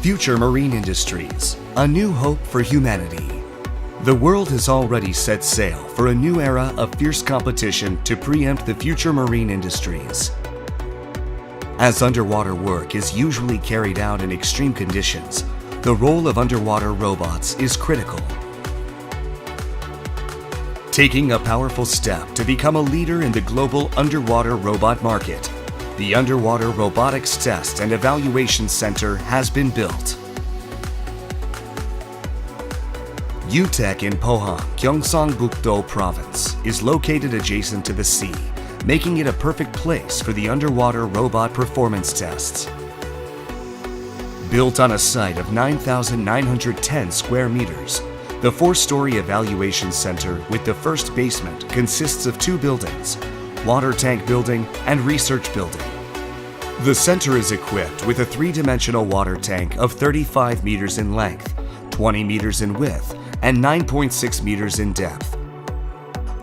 Future marine industries, a new hope for humanity. The world has already set sail for a new era of fierce competition to preempt the future marine industries. As underwater work is usually carried out in extreme conditions, the role of underwater robots is critical. Taking a powerful step to become a leader in the global underwater robot market, the Underwater Robotics Test and Evaluation Center has been built. UTEC in Pohang, Gyeongsang-buk-do Province is located adjacent to the sea, making it a perfect place for the underwater robot performance tests. Built on a site of 9,910 square meters, the four-story evaluation center with the first basement consists of two buildings, water tank building and research building. The center is equipped with a three-dimensional water tank of 35 meters in length, 20 meters in width, and 9.6 meters in depth.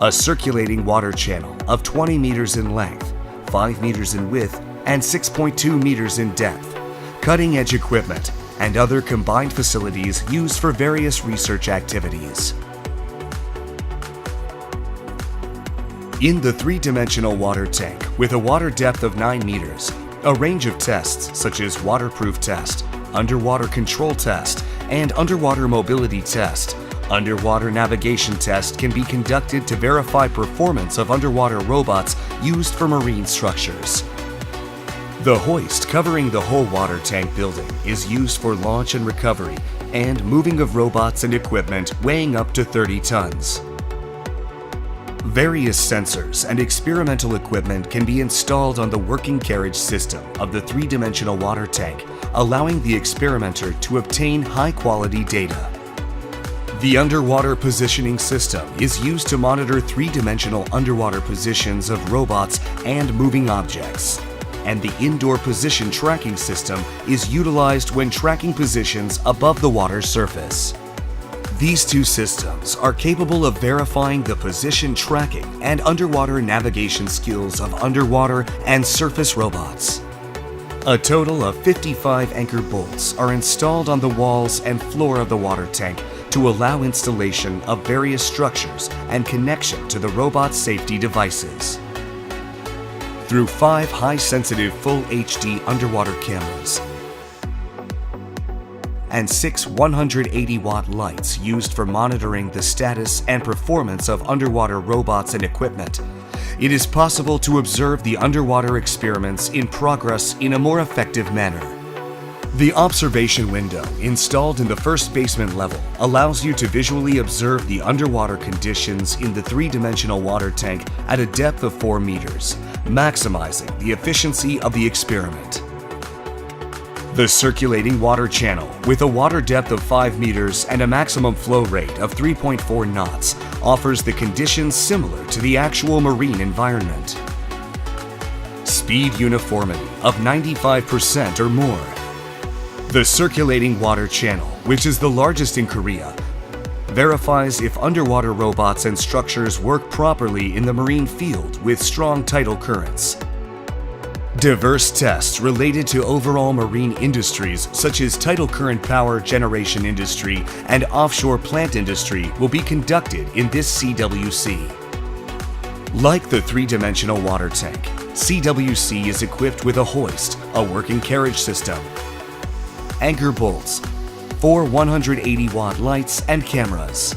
A circulating water channel of 20 meters in length, 5 meters in width, and 6.2 meters in depth, cutting-edge equipment, and other combined facilities used for various research activities. In the three-dimensional water tank, with a water depth of 9 meters, a range of tests such as waterproof test, underwater control test, and underwater mobility test, underwater navigation test can be conducted to verify performance of underwater robots used for marine structures. The hoist covering the whole water tank building is used for launch and recovery and moving of robots and equipment weighing up to 30 tons. Various sensors and experimental equipment can be installed on the working carriage system of the three-dimensional water tank, allowing the experimenter to obtain high-quality data. The underwater positioning system is used to monitor three-dimensional underwater positions of robots and moving objects, and the indoor position tracking system is utilized when tracking positions above the water surface. These two systems are capable of verifying the position tracking and underwater navigation skills of underwater and surface robots. A total of 55 anchor bolts are installed on the walls and floor of the water tank to allow installation of various structures and connection to the robot's safety devices. Through 5 high-sensitive Full HD underwater cameras and 6 180-watt lights used for monitoring the status and performance of underwater robots and equipment, it is possible to observe the underwater experiments in progress in a more effective manner. The observation window installed in the first basement level allows you to visually observe the underwater conditions in the three-dimensional water tank at a depth of 4 meters, maximizing the efficiency of the experiment. The circulating water channel, with a water depth of 5 meters and a maximum flow rate of 3.4 knots, offers the conditions similar to the actual marine environment. Speed uniformity of 95% or more. The circulating water channel, which is the largest in Korea, verifies if underwater robots and structures work properly in the marine field with strong tidal currents. Diverse tests related to overall marine industries such as tidal current power generation industry and offshore plant industry will be conducted in this CWC. Like the three-dimensional water tank, CWC is equipped with a hoist, a working carriage system, anchor bolts, 4 180-watt lights and cameras.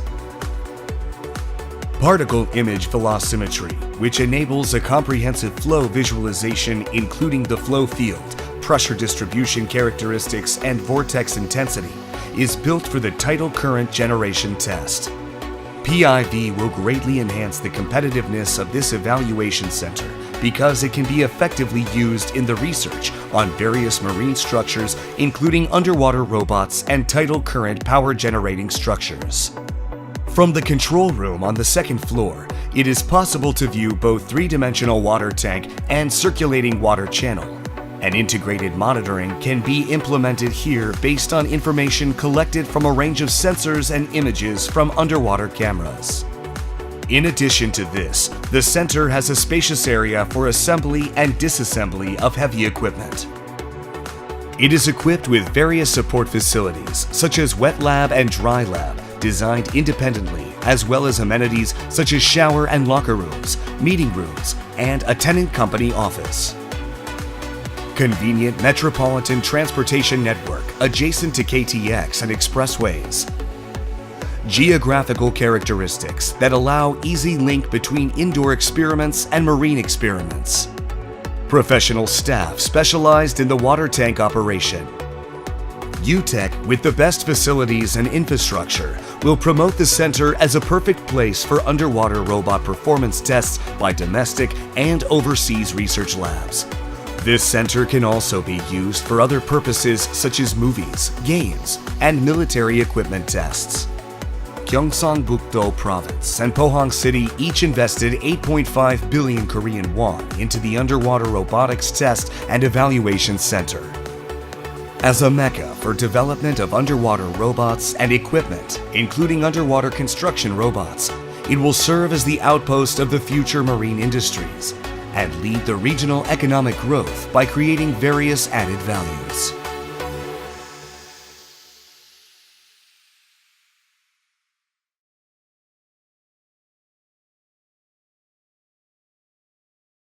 Particle image velocimetry, which enables a comprehensive flow visualization including the flow field, pressure distribution characteristics, and vortex intensity, is built for the tidal current generation test. PIV will greatly enhance the competitiveness of this evaluation center because it can be effectively used in the research on various marine structures, including underwater robots and tidal current power generating structures. From the control room on the second floor, it is possible to view both three-dimensional water tank and circulating water channel. An integrated monitoring can be implemented here based on information collected from a range of sensors and images from underwater cameras. In addition to this, the center has a spacious area for assembly and disassembly of heavy equipment. It is equipped with various support facilities, such as wet lab and dry lab, designed independently, as well as amenities such as shower and locker rooms, meeting rooms, and a tenant company office. Convenient metropolitan transportation network adjacent to KTX and expressways. Geographical characteristics that allow easy link between indoor experiments and marine experiments. Professional staff specialized in the water tank operation. UTEC, with the best facilities and infrastructure, will promote the center as a perfect place for underwater robot performance tests by domestic and overseas research labs. This center can also be used for other purposes such as movies, games, and military equipment tests. Gyeongsang-buk-do Province and Pohang City each invested 8.5 billion Korean won into the Underwater Robotics Test and Evaluation Center. As a mecca for development of underwater robots and equipment, including underwater construction robots, it will serve as the outpost of the future marine industries and lead the regional economic growth by creating various added values.